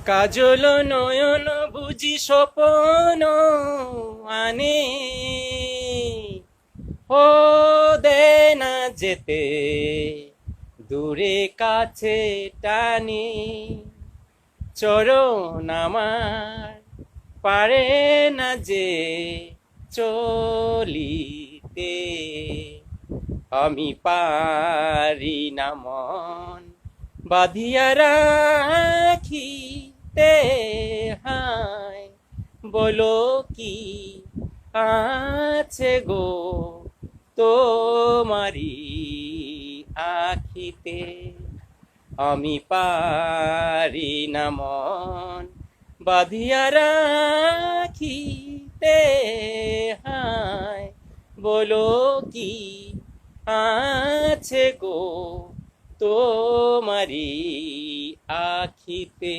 কাজল নয়ন বুঝি স্বপন আনে, ও দে না যেতে দূরে কাছে টানে। চরণ আমার পারে না যে চলিতে, আমি পারি না মন বাঁধিয়া রাখিতে। হায় বলো কি আছে গো তোমারি আখিতে, আমি পারি না মন বাঁধিয়া রাখিতে। হায় বলো কি আছে গো তোমারি আখিতে।